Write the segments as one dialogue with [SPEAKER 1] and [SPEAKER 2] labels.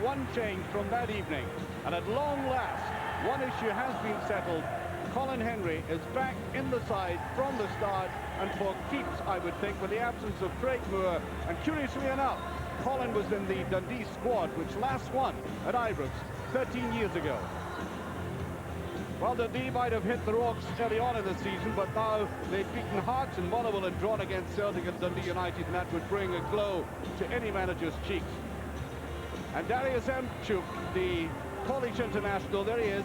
[SPEAKER 1] one change from that evening. And at long last, one issue has been settled. Colin Henry is back in the side from the start, and for keeps, I would think, with the absence of Craig Moore. And curiously enough, Colin was in the Dundee squad, which last won at Ibrox 13 years ago. Well, Dundee might have hit the rocks early on in the season, but now they've beaten Hearts and Motherwell and drawn against Celtic and Dundee United, and that would bring a glow to any manager's cheeks. And Darius Adamchuk, the Polish international, there he is.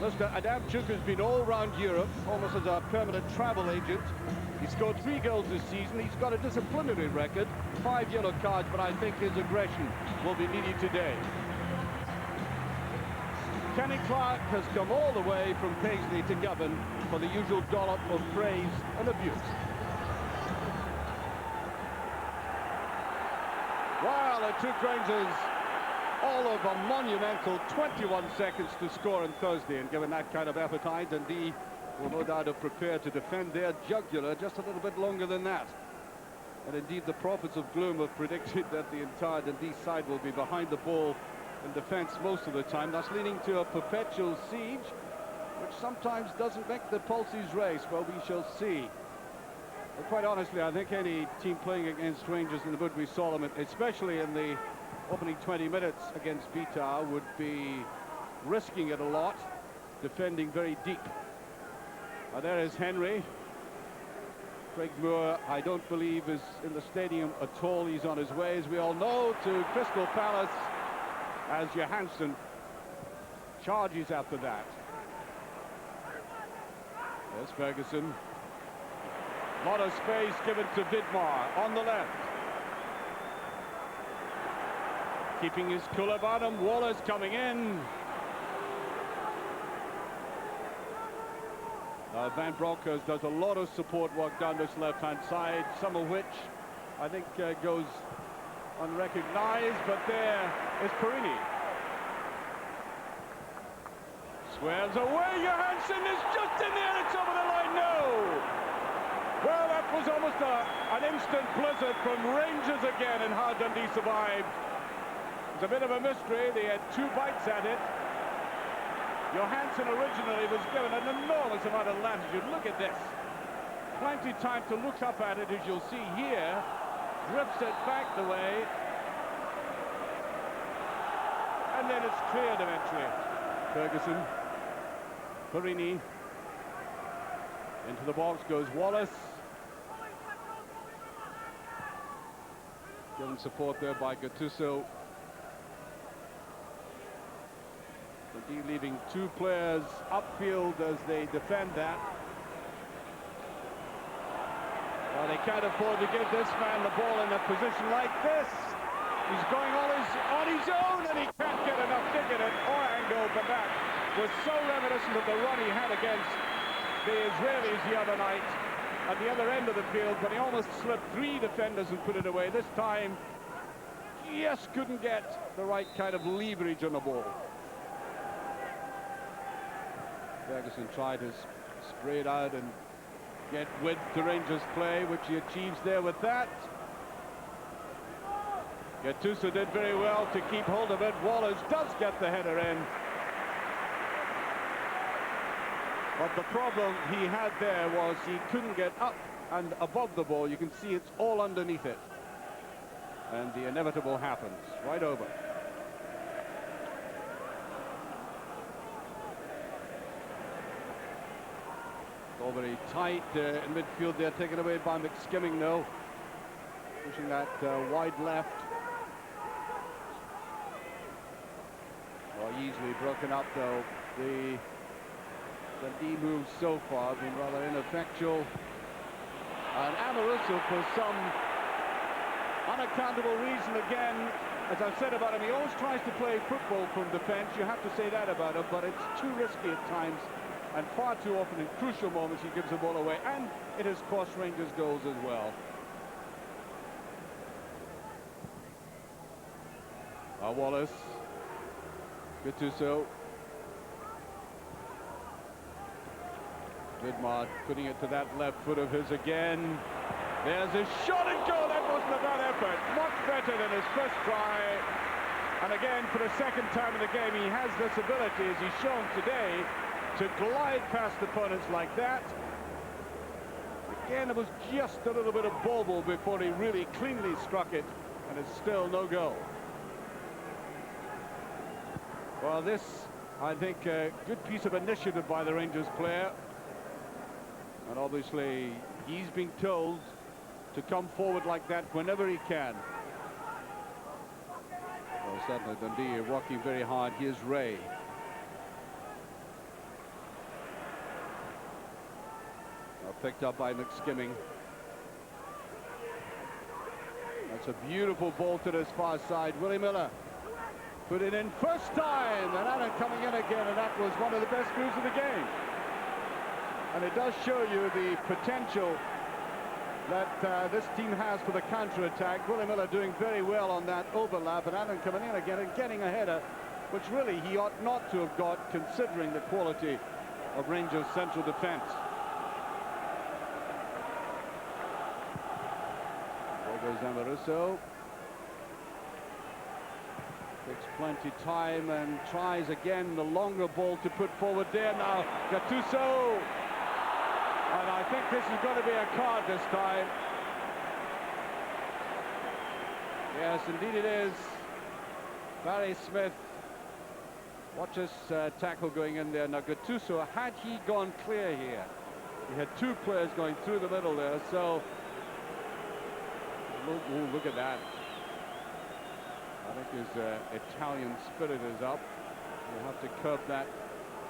[SPEAKER 1] Mr. Adamchuk has been all around Europe, almost as a permanent travel agent. He scored 3 goals this season. He's got a disciplinary record, 5 yellow cards, but I think his aggression will be needed today. Kenny Clark has come all the way from Paisley to Govan for the usual dollop of praise and abuse. Well, it took Rangers all of a monumental 21 seconds to score on Thursday, and given that kind of appetite, Dundee will no doubt have prepared to defend their jugular just a little bit longer than that. And indeed, the prophets of gloom have predicted that the entire Dundee side will be behind the ball in defence most of the time. That's leading to a perpetual siege, which sometimes doesn't make the pulses race. Well, we shall see. But quite honestly, I think any team playing against Rangers in the Woodbury Solomon, especially in the opening 20 minutes against Vitar, would be risking it a lot, defending very deep. Now there is Henry. Craig Moore, I don't believe, is in the stadium at all. He's on his way, as we all know, to Crystal Palace, as Johansson charges after that. There's Ferguson. A lot of space given to Vidmar on the left. Keeping his cool about him. Wallace coming in. Van Bronckhorst does a lot of support work down this left-hand side, some of which I think goes unrecognized, but there is Perini. Swears away, Johansson is just in there, it's over the line, no! Well, that was almost an instant blizzard from Rangers again, and how Dundee survived. It's a bit of a mystery. They had 2 bites at it. Johansson originally was given an enormous amount of latitude. Look at this. Plenty of time to look up at it, as you'll see here. Drifts it back the way. And then it's cleared eventually. Ferguson. Perini. Into the box goes Wallace. Given support there by Gattuso. Dundee leaving 2 players upfield as they defend that. Well, they can't afford to give this man the ball in a position like this. He's going on his own, and he can't get enough kick at it or angle, but that was so reminiscent of the run he had against the Israelis the other night at the other end of the field, but he almost slipped 3 defenders and put it away. This time, just couldn't get the right kind of leverage on the ball. Ferguson tried to spray it out and get width to Rangers play, which he achieves there with that. Gattuso did very well to keep hold of it. Wallace does get the header in. But the problem he had there was he couldn't get up and above the ball. You can see it's all underneath it. And the inevitable happens. Right over. All very tight in midfield there, taken away by McSkimming now. Pushing that wide left. Oh, easily broken up though. The Dundee moves so far have been rather ineffectual. And Amoruso, for some unaccountable reason, again, as I've said about him, he always tries to play football from defence. You have to say that about him, but it's too risky at times. And far too often in crucial moments he gives the ball away, and it has cost Rangers goals as well. Wallace. Gattuso. Vidmar putting it to that left foot of his again. There's a shot and goal. That wasn't a bad effort. Much better than his first try. And again, for the second time in the game, he has this ability, as he's shown today, to glide past opponents like that. Again, it was just a little bit of bauble before he really cleanly struck it, and it's still no goal. Well, this, I think, a good piece of initiative by the Rangers player. And obviously, he's been told to come forward like that whenever he can. Well, certainly Dundee are working very hard. Here's Ray. Picked up by McSkimming. That's a beautiful ball to this far side. Willie Miller put it in first time, and Allen coming in again, and that was one of the best moves of the game. And it does show you the potential that this team has for the counter-attack. Willie Miller doing very well on that overlap, and Allen coming in again and getting a header, which really he ought not to have got, considering the quality of Rangers' central defence. Zamaruso takes plenty time and tries again the longer ball to put forward there. Now Gattuso, and I think this is going to be a card this time. Yes, indeed it is. Barry Smith, watch this tackle going in there. Now Gattuso, had he gone clear here, he had two players going through the middle there, so ooh, look at that. I think his Italian spirit is up. We'll have to curb that,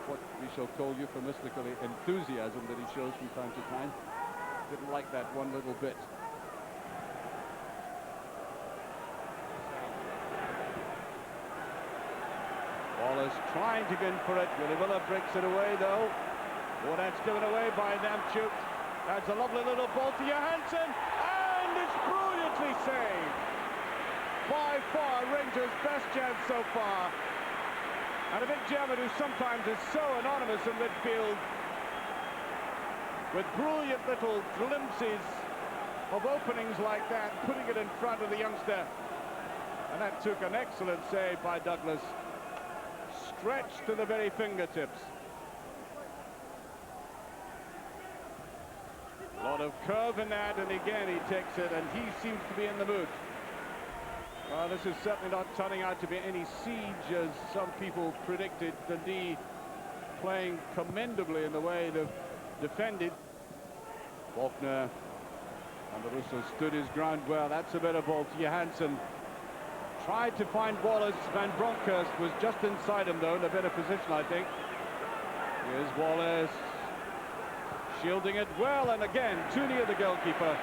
[SPEAKER 1] what we shall call euphemistically, enthusiasm that he shows from time to time. Didn't like that one little bit. Wallace trying to get in for it. Willie Miller breaks it away, though. Oh, that's given away by Namchuk. That's a lovely little ball to Johansson. And it's brilliantly saved. By far, Rangers' best chance so far. And a big German who sometimes is so anonymous in midfield, with brilliant little glimpses of openings like that, putting it in front of the youngster. And that took an excellent save by Douglas. Stretched to the very fingertips. A lot of curve in that, and again he takes it, and he seems to be in the mood. Well, this is certainly not turning out to be any siege, as some people predicted. Dundee playing commendably in the way they've defended. Faulkner and Russo stood his ground well. That's a better ball to Johansson. Tried to find Wallace. Van Bronckhorst was just inside him, though, in a better position, I think. Here's Wallace. Shielding it well, and again, too near the goalkeeper.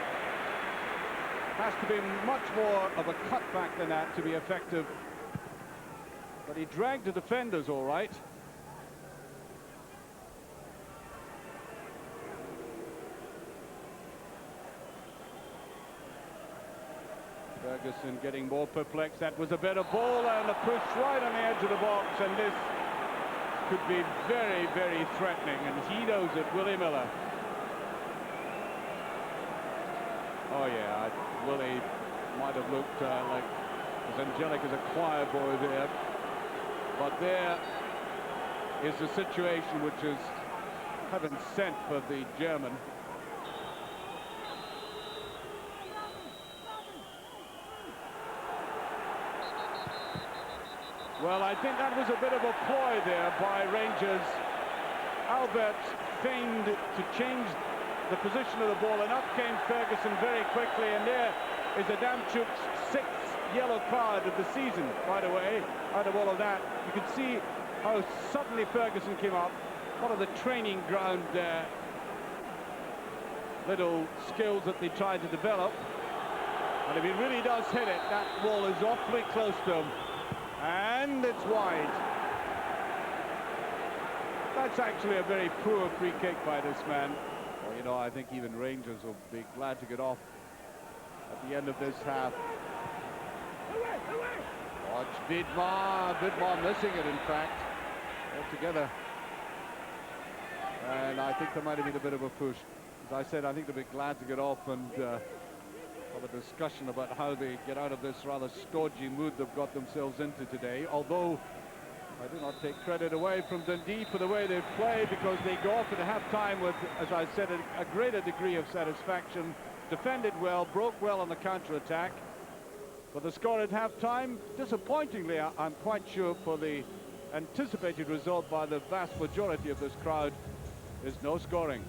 [SPEAKER 1] Has to be much more of a cutback than that to be effective. But he dragged the defenders all right. Ferguson getting more perplexed. That was a better ball, and a push right on the edge of the box, and this could be very, very threatening, and he knows it, Willie Miller. Oh yeah, Willie might have looked like as angelic as a choir boy there, but there is a situation which is heaven sent for the German. Well, I think that was a bit of a ploy there by Rangers. Albert feigned to change the position of the ball, and up came Ferguson very quickly, and there is Adamchuk's sixth yellow card of the season, by the way, out of all of that. You can see how suddenly Ferguson came up. One of the training ground little skills that they tried to develop. And if he really does hit it, that ball is awfully close to him. And it's wide. That's actually a very poor free kick by this man. Well, you know, I think even Rangers will be glad to get off at the end of this half. Watch Vidmar missing it, in fact, altogether. And I think there might have been a bit of a push. As I said, I think they'll be glad to get off, and of a discussion about how they get out of this rather stodgy mood they've got themselves into today, although I do not take credit away from Dundee for the way they've played, because they go off at half-time with, as I said, a greater degree of satisfaction, defended well, broke well on the counter-attack. But the score at half-time, disappointingly, I'm quite sure, for the anticipated result by the vast majority of this crowd, is no scoring.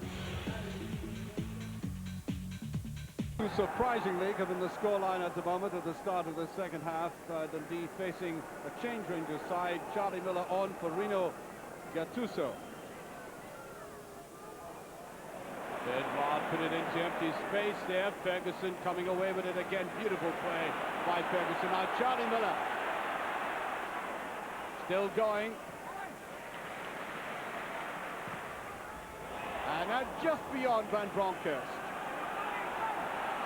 [SPEAKER 1] Surprisingly, given the scoreline at the moment at the start of the second half, Dundee facing a change Rangers side. Charlie Miller on for Rino Gattuso. Edouard put it into empty space there. Ferguson coming away with it again. Beautiful play by Ferguson. Now Charlie Miller still going. And now just beyond Van Bronckhorst.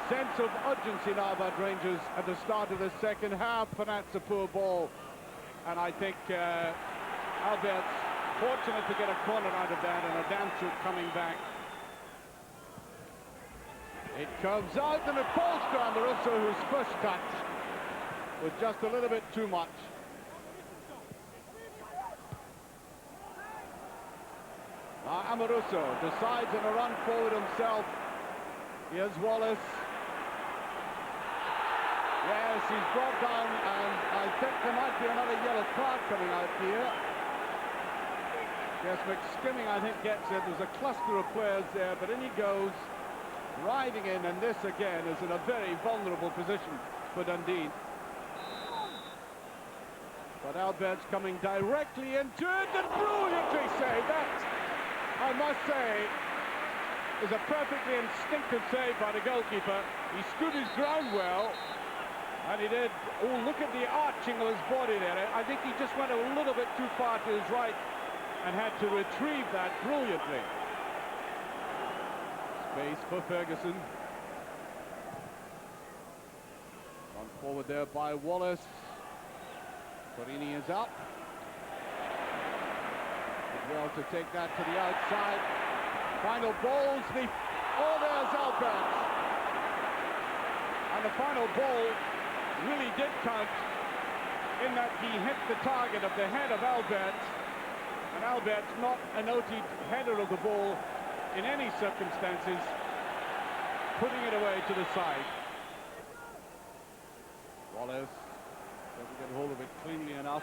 [SPEAKER 1] Sense of urgency now about Rangers at the start of the second half, and that's a poor ball. And I think Albert's fortunate to get a corner out of that, and Adamchuk coming back. It comes out and it falls to Amoruso, whose first touch was just a little bit too much. Now Amoruso decides on a run forward himself. Here's Wallace. Yes, he's brought down, and I think there might be another yellow card coming out here. Yes, McSkimming, I think, gets it. There's a cluster of players there, but in he goes, riding in, and this again is in a very vulnerable position for Dundee. But Albert's coming directly into it, and brilliantly saved. That, I must say, is a perfectly instinctive save by the goalkeeper. He stood his ground well. And he did. Oh, look at the arching of his body there. I think he just went a little bit too far to his right and had to retrieve that brilliantly. Space for Ferguson. Gone forward there by Wallace. Torini is up. Did well to take that to the outside. Final balls. Oh, there's Albert. And the final ball really did count in that he hit the target of the head of Albert, and Albert's not a noted header of the ball in any circumstances, putting it away to the side. Wallace doesn't get hold of it cleanly enough.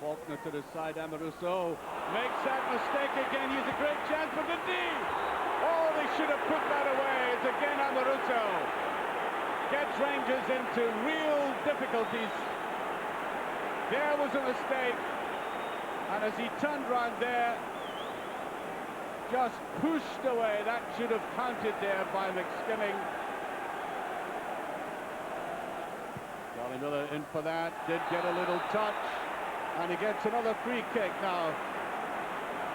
[SPEAKER 1] Faulkner to the side. Amoruso makes that mistake again. He's a great chance for Dundee. Oh, they should have put that away. It's again Amoruso. Gets Rangers into real difficulties. There was a mistake, and as he turned round there, just pushed away. That should have counted there by McSkimming. Charlie Miller in for that, did get a little touch, and he gets another free kick. Now,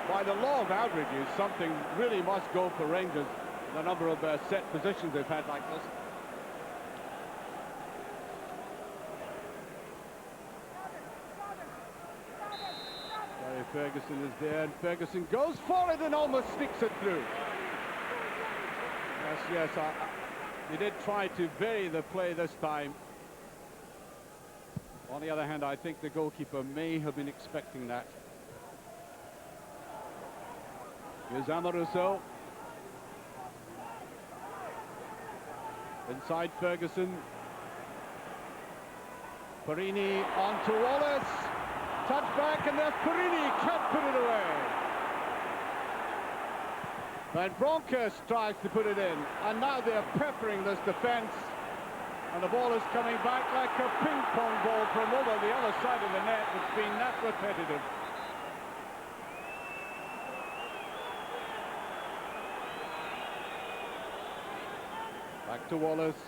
[SPEAKER 1] by the law of averages, something really must go for Rangers, the number of set positions they've had like this. Ferguson is there, and Ferguson goes for it and almost sneaks it through. Yes, they did try to vary the play this time. On the other hand, I think the goalkeeper may have been expecting that. Here's Amoruso. Inside Ferguson. Perini on to Wallace. Touch back, and there's Perini, can't put it away. Van Bronckhorst tries to put it in, and now they're peppering this defence, and the ball is coming back like a ping-pong ball from over the other side of the net. It's been that repetitive. Back to Wallace.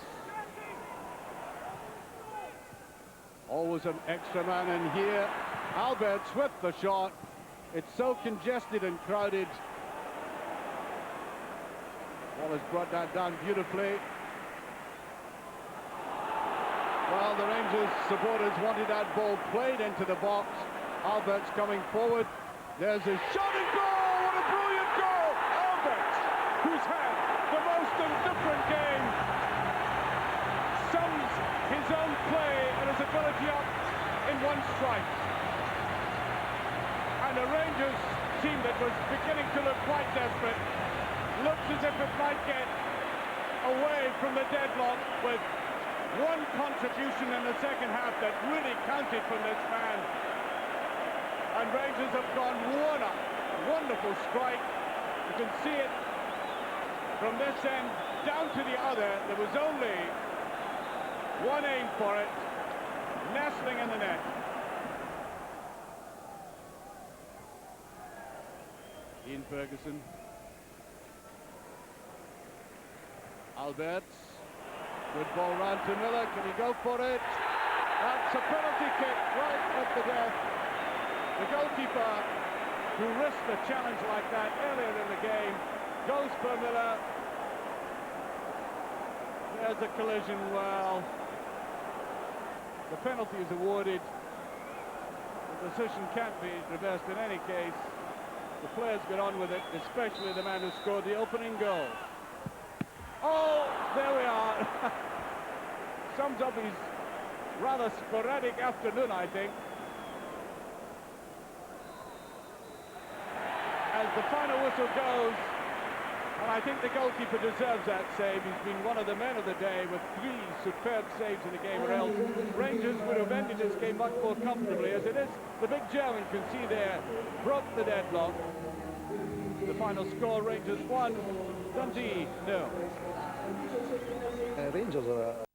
[SPEAKER 1] Always an extra man in here. Albert's with the shot. It's so congested and crowded. Wallace brought that down beautifully. Well, the Rangers supporters wanted that ball played into the box. Albert's coming forward. There's his shot and goal! What a brilliant goal! Albert, who's had the most indifferent game play and his ability up in one strike. And the Rangers team that was beginning to look quite desperate looks as if it might get away from the deadlock with one contribution in the second half that really counted from this man. And Rangers have gone one up. Wonderful strike. You can see it from this end down to the other. There was only one aim for it, nestling in the net. Ian Ferguson. Alberts. Good ball round to Miller. Can he go for it? That's a penalty kick right at the death. The goalkeeper, who risked a challenge like that earlier in the game, goes for Miller. There's a collision. Well, the penalty is awarded. The decision can't be reversed in any case. The players get on with it, especially the man who scored the opening goal. Oh, there we are. Sums up his rather sporadic afternoon, I think. As the final whistle goes, and I think the goalkeeper deserves that save. He's been one of the men of the day with 3 superb saves in the game, or else Rangers would have ended this game much more comfortably. As it is, the big German, can see there, broke the deadlock. The final score, Rangers 1, Dundee 0.
[SPEAKER 2] Rangers are